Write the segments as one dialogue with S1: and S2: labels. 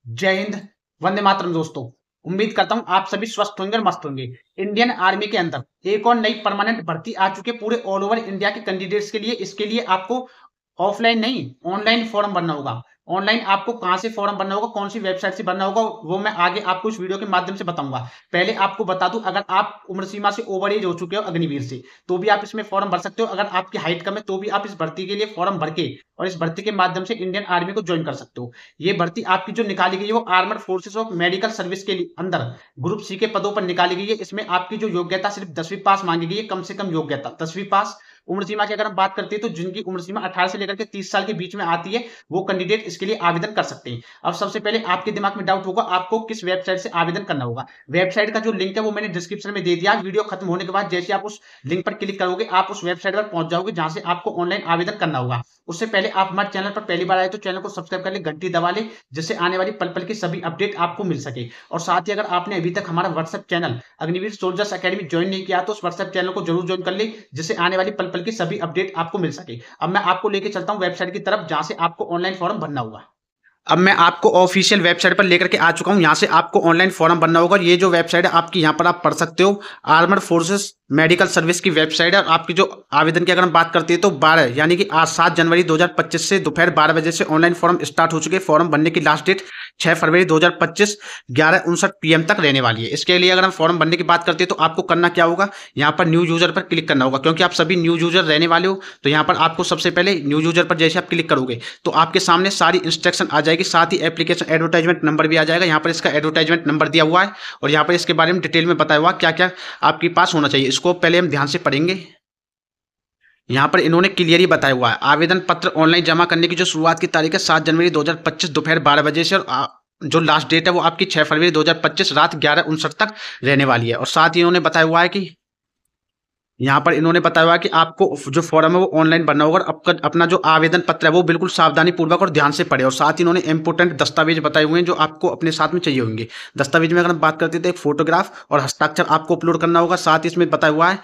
S1: जय हिंद। वंदे मातरम दोस्तों। उम्मीद करता हूं आप सभी स्वस्थ होंगे और मस्त होंगे। इंडियन आर्मी के अंदर एक और नई परमानेंट भर्ती आ चुकी है पूरे ऑल ओवर इंडिया के कैंडिडेट्स के लिए। इसके लिए आपको ऑफलाइन नहीं, ऑनलाइन फॉर्म भरना होगा। ऑनलाइन आपको कहां से फॉर्म भरना होगा, कौन सी वेबसाइट से भरना होगा, वो मैं आगे आपको इस वीडियो के माध्यम से बताऊंगा। पहले आपको बता दूं, अगर आप उम्र सीमा से ओवर एज हो चुके हो अग्निवीर से, तो भी आप इसमें फॉर्म भर सकते हो। अगर आपकी हाइट कम है तो भी आप इस भर्ती के लिए फॉर्म भर के और इस भर्ती के माध्यम से इंडियन आर्मी को ज्वाइन कर सकते हो। ये भर्ती आपकी जो निकाली गई है वो armed forces of medical service के अंदर ग्रुप सी के पदों पर निकाली गई है। इसमें आपकी जो योग्यता सिर्फ 10वीं पास मांगी गई है, कम से कम योग्यता 10वीं पास। उम्र सीमा की अगर हम बात करते हैं तो जिनकी उम्र सीमा 18 से लेकर के 30 साल के बीच में आती है, वो कैंडिडेट इसके लिए आवेदन कर सकते हैं। अब सबसे पहले आपके दिमाग में डाउट होगा आपको किस वेबसाइट से आवेदन करना होगा। वेबसाइट का जो लिंक है वो मैंने डिस्क्रिप्शन में दे दिया। वीडियो खत्म होने के बाद जैसे आप उस लिंक पर क्लिक करोगे, आप उस वेबसाइट पर पहुंच जाओगे जहां से आपको ऑनलाइन आवेदन करना होगा। उससे पहले आप हमारे चैनल पर पहली बार आए तो चैनल को सब्सक्राइब कर ले, घंटी दबा ले, जिससे आने वाली पल पल की सभी अपडेट आपको मिल सके। और साथ ही अगर आपने अभी तक हमारा WhatsApp channel Agniveer soldiers academy join नहीं किया तो उस व्हाट्सएप चैनल को जरूर ज्वाइन कर ले, जिससे आने वाली पल पल की सभी अपडेट आपको मिल सके। अब मैं आपको लेके चलता हूँ वेबसाइट की तरफ जहां से आपको ऑनलाइन फॉर्म भरना होगा। अब मैं आपको ऑफिशियल वेबसाइट पर लेकर के आ चुका हूं। यहां से आपको ऑनलाइन फॉर्म भरना होगा। ये जो वेबसाइट है आपकी, यहां पर आप पढ़ सकते हो, आर्मड फोर्सेस मेडिकल सर्विस की वेबसाइट है। और आपकी जो आवेदन की अगर हम बात करते हैं तो 12 यानी कि आज 7 जनवरी 2025 से दोपहर 12 बजे से ऑनलाइन फॉर्म स्टार्ट हो चुके हैं। फॉर्म भरने की लास्ट डेट 6 फरवरी 2025 11:59 PM तक रहने वाली है। इसके लिए अगर हम फॉर्म भरने की बात करते हैं तो आपको करना क्या होगा, यहाँ पर न्यू यूजर पर क्लिक करना होगा। क्योंकि आप सभी न्यू यूजर रहने वाले हो तो यहाँ पर आपको सबसे पहले न्यू यूजर पर जैसे आप क्लिक करोगे तो आपके सामने सारी इंस्ट्रक्शन आ जाएगी। साथ ही एप्लीकेशन एडवर्टाइजमेंट नंबर भी आ जाएगा। यहाँ पर इसका एडवर्टाइजमेंट नंबर दिया हुआ है और यहाँ पर इसके बारे में डिटेल में बताया हुआ क्या क्या आपके पास होना चाहिए। इसको पहले हम ध्यान से पढ़ेंगे। यहाँ पर इन्होंने क्लियर ही बताया हुआ है, आवेदन पत्र ऑनलाइन जमा करने की जो शुरुआत की तारीख है 7 जनवरी 2025 दोपहर 12 बजे से, और जो लास्ट डेट है वो आपकी 6 फरवरी 2025 रात 11:59 तक रहने वाली है। और साथ ही इन्होंने बताया हुआ है कि यहाँ पर इन्होंने बताया हुआ है कि आपको जो फॉर्म है वो ऑनलाइन भरना होगा। और अपना जो आवेदन पत्र है वो बिल्कुल सावधानी पूर्वक और ध्यान से पढ़े। और साथ ही इन्होंने इंपोर्टेंट दस्तावेज बताए हुए हैं जो आपको अपने साथ में चाहिए होंगे। दस्तावेज में अगर हम बात करते हैं तो एक फोटोग्राफ और हस्ताक्षर आपको अपलोड करना होगा। साथ ही इसमें बताया हुआ है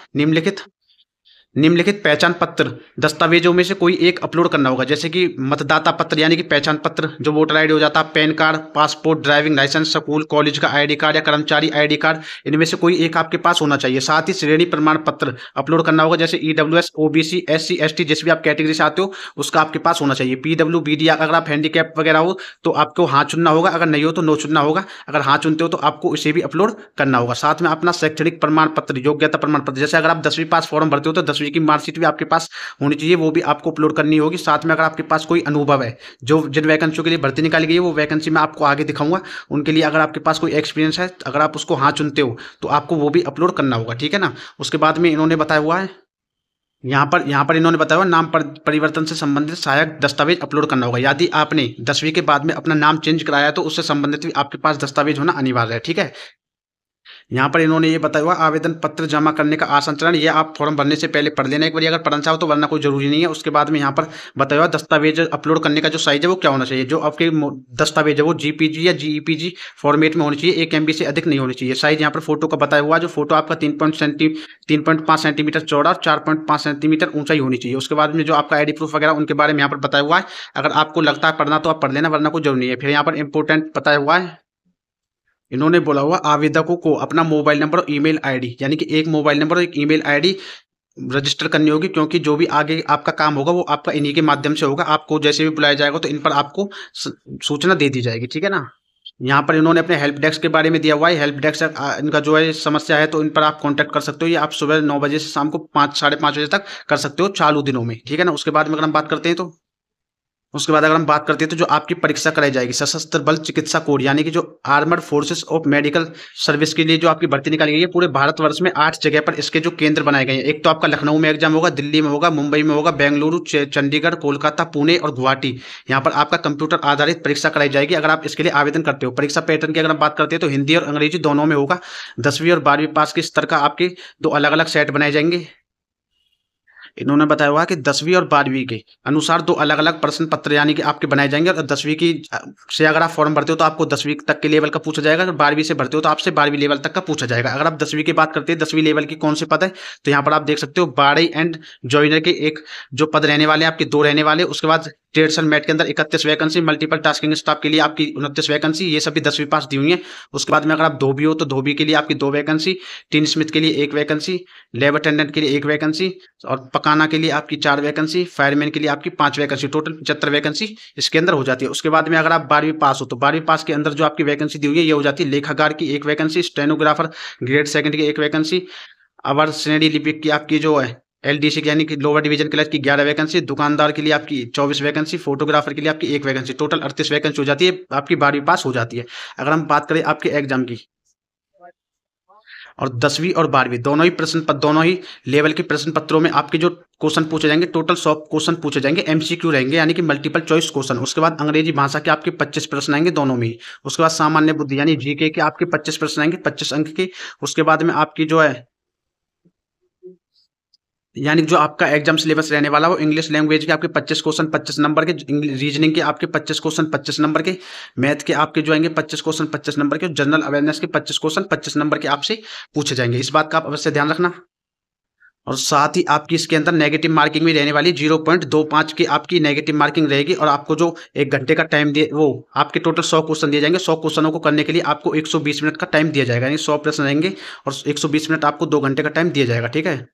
S1: निम्नलिखित पहचान पत्र दस्तावेजों में से कोई एक अपलोड करना होगा, जैसे कि मतदाता पत्र यानी कि पहचान पत्र जो वोटर आईडी हो जाता है, PAN card, passport, driving licence, school college का आईडी कार्ड या कर्मचारी आईडी कार्ड, इनमें से कोई एक आपके पास होना चाहिए। साथ ही श्रेणी प्रमाण पत्र अपलोड करना होगा, जैसे ईडब्ल्यूएस, ओबीसी, एससी, एसटी, जिस भी आप कैटेगरी से आते हो उसका आपके पास होना चाहिए। पीडब्ल्यूबीडी, अगर आप हैंडीकैप वगैरह हो तो आपको हाँ चुनना होगा, अगर नहीं हो तो नो चुनना होगा। अगर हाँ चुनते हो तो आपको इसे भी अपलोड करना होगा। साथ में अपना शैक्षणिक प्रमाण पत्र, योग्यता प्रमाण पत्र, जैसे अगर आप 10वीं पास फॉर्म भरते हो तो 10वीं की मार्कशीट भी आपके पास होनी चाहिए, वो भी आपको अपलोड करनी होगी। साथ में अगर आपके पास कोई अनुभव है, जो जिन वैकेंसियों के लिए भर्ती निकाली गई है वो वैकेंसी मैं आपको आगे दिखाऊंगा, उनके लिए अगर आपके पास कोई एक्सपीरियंस है, अगर आप उसको हाँ चुनते हो तो आपको वो भी अपलोड करना होगा, ठीक है ना। उसके बाद में इन्होंने बताया हुआ है, यहाँ पर इन्होंने बताया हुआ नाम परिवर्तन से संबंधित सहायक दस्तावेज अपलोड करना होगा। यदि आपने 10वीं के बाद में अपना नाम चेंज कराया तो उससे संबंधित भी आपके पास दस्तावेज होना अनिवार्य है, ठीक है। यहाँ पर इन्होंने ये बताया हुआ आवेदन पत्र जमा करने का आसान चरण, ये आप फॉर्म भरने से पहले पढ़ लेना एक बार, अगर पढ़ना चाहो तो, वरना कोई जरूरी नहीं है। उसके बाद में यहाँ पर बताया हुआ दस्तावेज अपलोड करने का जो साइज है वो क्या होना चाहिए। जो आपके दस्तावेज है वो जीपीजी या जीईपीजी फॉर्मेट में होनी चाहिए, 1 MB से अधिक नहीं होनी चाहिए। साइज यहाँ पर फोटो का बताया हुआ, जो फोटो आपका 3.5 सेंटीमीटर चौड़ा और 4.5 सेंटीमीटर ऊंचाई होनी चाहिए। उसके बाद में जो आपका आईडी प्रूफ वगैरह उनके बारे में यहाँ पर बताया हुआ है। अगर आपको लगता है पढ़ना तो आप पढ़ लेना, वरना कोई जरूरी नहीं है। फिर यहाँ पर इंपोर्टेंट बताया हुआ है, इन्होंने बोला हुआ आवेदकों को अपना मोबाइल नंबर और ईमेल आईडी, यानी कि एक मोबाइल नंबर और एक ईमेल आईडी रजिस्टर करनी होगी, क्योंकि जो भी आगे आपका काम होगा वो आपका इन्हीं के माध्यम से होगा। आपको जैसे भी बुलाया जाएगा तो इन पर आपको सूचना दे दी जाएगी, ठीक है ना। यहाँ पर इन्होंने अपने हेल्प डेस्क के बारे में दिया हुआ है। हेल्प डेस्क इनका जो है समस्या है तो इन पर आप कांटेक्ट कर सकते हो। ये आप सुबह 9 बजे से शाम को 5 साढ़े 5 बजे तक कर सकते हो चालू दिनों में, ठीक है ना। उसके बाद में अगर हम बात करते हैं तो उसके बाद अगर हम बात करते हैं तो जो आपकी परीक्षा कराई जाएगी सशस्त्र बल चिकित्सा कोड, यानी कि जो armed forces of medical service के लिए जो आपकी भर्ती निकाली गई है, पूरे भारतवर्ष में 8 जगह पर इसके जो केंद्र बनाए गए हैं। एक तो आपका लखनऊ में एग्जाम होगा, दिल्ली में होगा, मुंबई में होगा, बेंगलुरु, चंडीगढ़, कोलकाता, पुणे और गुवाहाटी। यहाँ पर आपका कंप्यूटर आधारित परीक्षा कराई जाएगी अगर आप इसके लिए आवेदन करते हो। परीक्षा पैटर्न की अगर हम बात करते हैं तो हिंदी और अंग्रेजी दोनों में होगा। 10वीं और 12वीं पास के स्तर का आपके 2 अलग अलग सेट बनाए जाएंगे। इन्होंने बताया हुआ है कि 10वीं और 12वीं के अनुसार 2 अलग-अलग प्रश्न पत्र यानी कि आपके बनाए जाएँगे और 10वीं की से अगर आप फॉर्म भरते हो तो आपको 10वीं तक के लेवल का पूछा जाएगा, अगर 12वीं से भरते हो तो आपसे 12वीं लेवल तक का पूछा जाएगा। अगर आप 10वीं की बात करते हैं 10वीं लेवल की कौन से पद है, तो यहाँ पर आप देख सकते हो बाड़ी एंड जॉइनर के एक जो पद रहने वाले हैं आपके 2 रहने वाले, उसके बाद ट्रेड्स एंड मेट के अंदर 31 वैकेंसी, मल्टीपल टास्किंग स्टाफ के लिए आपकी 29 वैकेंसी, ये सभी 10वीं पास दी हुई है। उसके बाद में अगर आप धोबी हो तो धोबी के लिए आपकी 2 वैकेंसी, टीन स्मिथ के लिए 1 वैकेंसी, लैब अटेंडेंट के लिए 1 वैकेंसी और पकाना के लिए आपकी 4 वैकेंसी, फायरमैन के लिए आपकी 5 वैकेंसी, टोटल 75 वैकेंसी इसके अंदर हो जाती है। उसके बाद में अगर आप 12वीं पास हो तो 12वीं पास के अंदर जो आपकी वैकेंसी दी हुई है ये हो जाती है लेखाकार की 1 वैकेंसी, स्टेनोग्राफर ग्रेड सेकंड की 1 वैकेंसी, अवर श्रेणी लिपिक की आपकी जो है एलडीसी की यानी कि लोअर डिवीजन क्लर्क की 11 वैकेंसी, दुकानदार के लिए आपकी 24 वैकेंसी, फोटोग्राफर के लिए आपकी 1 वैकेंसी, टोटल 38 वैकेंसी हो जाती है, आपकी 12वीं पास हो जाती है। अगर हम बात करें आपके एग्जाम की और 10वीं और 12वीं दोनों ही लेवल के प्रश्न पत्रों में आपके जो क्वेश्चन पूछे जाएंगे टोटल 100 क्वेश्चन पूछे जाएंगे, एमसीक्यू रहेंगे यानी कि मल्टीपल चॉइस क्वेश्चन। उसके बाद अंग्रेजी भाषा के आपके 25 प्रश्न आएंगे दोनों में ही। उसके बाद सामान्य बुद्धि यानी जीके के आपके 25 प्रश्न आएंगे 25 अंक के। उसके बाद में आपकी जो है यानी जो आपका एग्जाम सिलेबस रहने वाला वो इंग्लिश लैंग्वेज के आपके 25 क्वेश्चन 25 नंबर के, रीजनिंग के आपके 25 क्वेश्चन 25 नंबर के, मैथ के आपके जो आएंगे 25 क्वेश्चन 25 नंबर के, जनरल अवेयरनेस के 25 क्वेश्चन 25 नंबर के आपसे पूछे जाएंगे। इस बात का आप अवश्य ध्यान रखना। और साथ ही आपकी इसके अंदर नेगेटिव मार्किंग भी रहने वाली 0.25 की आपकी नेगेटिव मार्किंग रहेगी। और आपको जो 1 घंटे का टाइम दिए वो आपके टोटल 100 क्वेश्चन दिए जाएंगे। 100 क्वेश्चनों को करने के लिए आपको 120 मिनट का टाइम दिया जाएगा, यानी 100 प्रश्न रहेंगे और 120 मिनट आपको 2 घंटे का टाइम दिया जाएगा। ठीक है।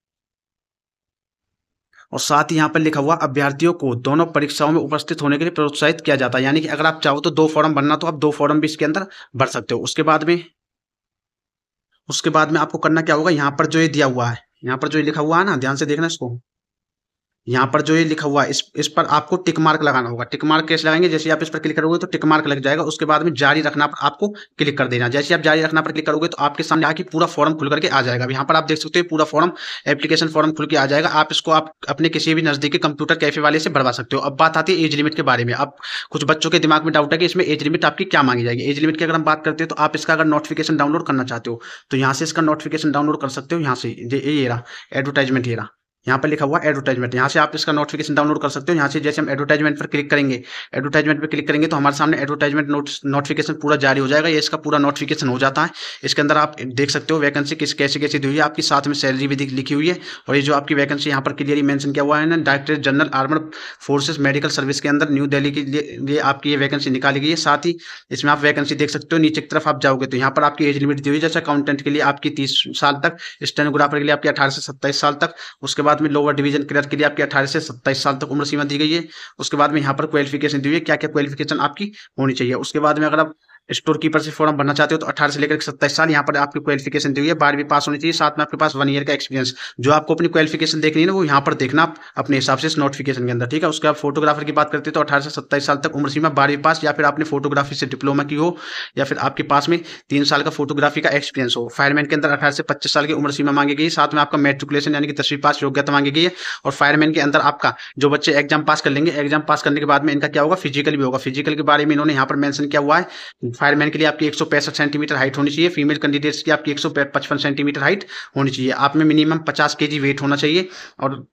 S1: और साथ ही यहाँ पर लिखा हुआ अभ्यर्थियों को दोनों परीक्षाओं में उपस्थित होने के लिए प्रोत्साहित किया जाता है, यानी कि अगर आप चाहो तो 2 फॉर्म भरना तो आप 2 फॉर्म भी इसके अंदर भर सकते हो। उसके बाद में आपको करना क्या होगा, यहाँ पर जो ये दिया हुआ है, यहाँ पर जो ये लिखा हुआ है ना, ध्यान से देखना इसको। यहाँ पर जो ये लिखा हुआ है इस पर आपको टिक मार्क लगाना होगा। टिक मार्क कैसे लगाएंगे, जैसे आप इस पर क्लिक करोगे तो टिक मार्क लग जाएगा। उसके बाद में जारी रखना पर आपको क्लिक कर देना। जैसे आप जारी रखना पर क्लिक करोगे तो आपके सामने आके पूरा फॉर्म खुल करके आ जाएगा। यहाँ पर आप देख सकते हो पूरा फॉर्म एप्लीकेशन फॉर्म खुल के आ जाएगा। आप इसको आप अपने किसी भी नजदीकी कंप्यूटर कैफे वाले से भरवा सकते हो। अब बात आती है एज लिमिट के बारे में। अब कुछ बच्चों के दिमाग में डाउट है कि इसमें एज लिमिट आपकी क्या मांगी जाएगी। एज लिमिट की अगर हम बात करते हैं तो आप इसका अगर नोटिफिकेशन डाउनलोड करना चाहते हो तो यहाँ से इसका नोटिफिकेशन डाउनलोड कर सकते हो। यहाँ से ये रहा एडवर्टाइजमेंट, ये रहा, यहाँ पर लिखा हुआ एडवर्टाइजमेंट। यहाँ से आप इसका नोटिफिकेशन डाउनलोड कर सकते हो। यहाँ से जैसे हम एडवर्टाइजमेंट पर क्लिक करेंगे, एडवर्टाइजमेंट पर क्लिक करेंगे तो हमारे सामने एडवर्टाइजमेंट नोटिफिकेशन पूरा जारी हो जाएगा। ये इसका पूरा नोटिफिकेशन हो जाता है। इसके अंदर आप देख सकते हो वैकेंसी कैसे कैसे दी हुई है आपकी, साथ में सैलरी भी लिखी हुई है। और ये जो आपकी वैकेंसी यहाँ पर क्लियरली मेंशन किया हुआ है ना, director general armed forces medical service के अंदर न्यू दिल्ली के लिए आपकी ये वैकेंसी निकाली गई है। साथ ही इसमें आप वैकेंसी देख सकते हो। नीचे की तरफ आप जाओगे तो यहाँ पर आपकी एज लिमिट दी हुई है, जैसे अकाउंटेंट के लिए आपकी 30 साल तक, स्टेनोग्राफर के लिए आपकी 18 से 27 साल तक, उसके बाद में लोअर डिवीजन क्लर्क के लिए आपकी 18 से 27 साल तक उम्र सीमा दी गई है। उसके बाद में यहाँ पर क्वालिफिकेशन दी हुई है, क्या क्या क्वालिफिकेशन आपकी होनी चाहिए। उसके बाद में अगर आप स्टोर कीपर से फॉर्म भरना चाहते हो तो 18 से लेकर 27 साल यहाँ पर आपकी क्वालिफिकेशन दी हुई है। 12वीं पास होनी चाहिए, साथ में आपके पास 1 ईयर का एक्सपीरियंस। जो आपको अपनी क्वालिफिकेशन देखनी है ना वो यहाँ पर देखना आप अपने हिसाब से इस नोटिफिकेशन के अंदर। ठीक है। उसके बाद फोटोग्राफर की बात करते हैं तो 18 से 27 साल तक उम्र सीमा, 12वीं पास या फिर आपने फोटोग्राफी से डिप्लोमा की हो या फिर आपके पास में 3 साल का फोटोग्राफी का एक्सपीरियंस हो। फायरमैन के अंदर 18 से 25 साल की उम्र सीमा मांगी गई है, साथ में आपका मेट्रिकुलेशन यानी कि 10वीं पास योग्यता मांगी गई है। और फायरमैन के अंदर आपका जो बच्चे एग्जाम पास कर लेंगे, एग्जाम पास करने के बाद में इनका क्या होगा, फिजिकल भी होगा। फिजिकल के बारे में इन्होंने यहाँ पर मेंशन किया हुआ है। फायरमैन के लिए आपकी 165 सेंटीमीटर हाइट होनी चाहिए। फीमेल कैंडिडेट्स की आपकी 155 सेंटीमीटर हाइट होनी चाहिए। आप में मिनिमम 50 केजी वेट होना चाहिए और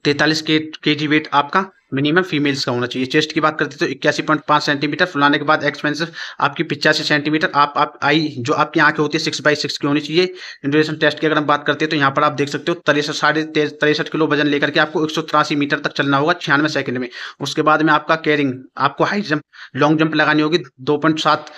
S1: 43 केजी वेट आपका मिनिमम फीमेल्स का होना चाहिए। चेस्ट की बात करते तो 81.5 सेंटीमीटर, फुलाने के बाद एक्सपेंसिव आपकी 85 सेंटीमीटर। आप आई जो आपकी आंखें होती है 6x6 की होनी चाहिए। इंडोनेशियन टेस्ट की अगर हम बात करते हैं तो यहाँ पर आप देख सकते हो 63 किलो वजन लेकर के आपको 183 मीटर तक चलना होगा 96 सेकंड में। उसके बाद में आपका कैरिंग, आपको हाई जंप लॉन्ग जंप लगानी होगी 2.7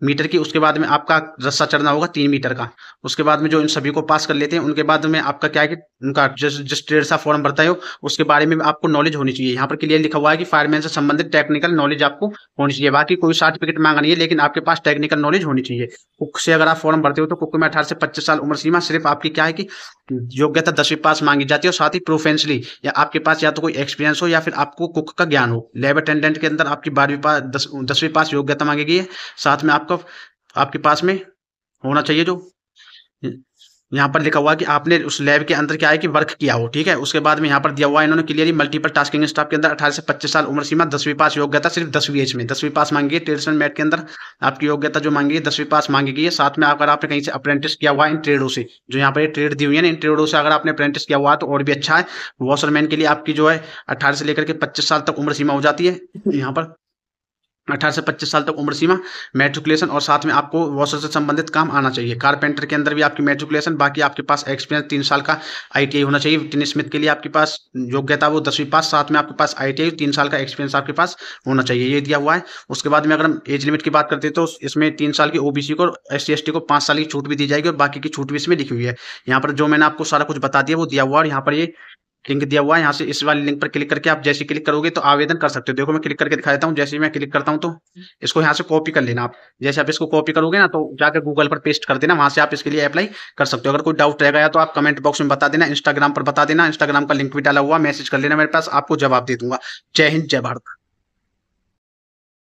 S1: मीटर की। उसके बाद में आपका रस्सा चढ़ना होगा 3 मीटर का। उसके बाद में जो इन सभी को पास कर लेते हैं उनके बाद में आपका क्या है कि उनका जिस ट्रेड सा फॉर्म भरता है उसके बारे में आपको नॉलेज होनी चाहिए। यहाँ पर क्लियर लिखा हुआ है कि फायरमैन से संबंधित टेक्निकल नॉलेज आपको होनी चाहिए। बाकी कोई सर्टिफिकेट मांगा नहीं है, लेकिन आपके पास टेक्निकल नॉलेज होनी चाहिए। कुक से अगर आप फॉर्म भरते हो तो कुक में 18 से 25 साल उम्र सीमा, सिर्फ आपकी क्या है कि योग्यता 10वीं पास मांगी जाती है। और साथ ही प्रोफेशनली या आपके पास या तो कोई एक्सपीरियंस हो या फिर आपको कुक का ज्ञान हो। लैब अटेंडेंट के अंदर आपकी 12वीं पास 10वीं पास योग्यता मांगी गई है। साथ में आपके पास में होना चाहिए जो यहाँ पर लिखा हुआ है कि आपने उस लैब के अंदर क्या है कि वर्क किया हो, ठीक है। उसके बाद में यहाँ पर दिया हुआ है इन्होंने क्लियरली मल्टीपल टास्किंग स्टाफ के अंदर 18 से 25 साल उम्र सीमा, 10वीं पास योग्यता, सिर्फ 10वीं एज में 10वीं पास मांगी है। ट्रेड्स एंड मेट के अंदर आपकी योग्यता जो मांगी है 10वीं पास मांगी गई है। साथ में अगर आपने कहीं से अप्रेंटिस किया हुआ है इन ट्रेडों से, जो यहाँ पर ये ट्रेड दी हुई है ना, इन ट्रेडों से अगर आपने अप्रेंटिस किया हुआ है तो और भी अच्छा है। वॉशरमैन के लिए आपकी जो है 18 से लेकर के 25 साल तक उम्र सीमा हो जाती है यहाँ पर, 18 से 25 साल तक उम्र सीमा, मैट्रिकुलेशन, और साथ में आपको वॉशर से संबंधित काम आना चाहिए। कारपेंटर के अंदर भी आपकी मैट्रिकुलेशन, बाकी आपके पास एक्सपीरियंस 3 साल का आईटीआई होना चाहिए। टिन स्मिथ के लिए आपके पास योग्यता वो 10वीं पास, साथ में आपके पास आईटीआई 3 साल का एक्सपीरियंस आपके पास होना चाहिए, ये दिया हुआ है। उसके बाद में अगर हम एज लिमिट की बात करते हैं तो इसमें 3 साल की ओबीसी को, एससी एसटी को 5 साल की छूट भी दी जाएगी, और बाकी की छूट भी इसमें लिखी हुई है। यहाँ पर जो मैंने आपको सारा कुछ बता दिया वो दिया हुआ है, और यहाँ पर ये लिंक दिया हुआ है। यहाँ से इस वाले लिंक पर क्लिक करके आप जैसे क्लिक करोगे तो आवेदन कर सकते हो। देखो मैं क्लिक करके दिखा देता हूँ। जैसे ही मैं क्लिक करता हूँ तो इसको यहाँ से कॉपी कर लेना आप। जैसे आप इसको कॉपी करोगे ना तो जाकर गूगल पर पेस्ट कर देना, वहां से आप इसके लिए अप्लाई कर सकते हो। अगर कोई डाउट रहेगा या तो आप कमेंट बॉक्स में बता देना, इंस्टाग्राम पर बता देना, इंस्टाग्राम का लिंक भी डाला हुआ, मैसेज कर लेना मेरे पास, आपको जवाब दे दूंगा। जय हिंद, जय भारत।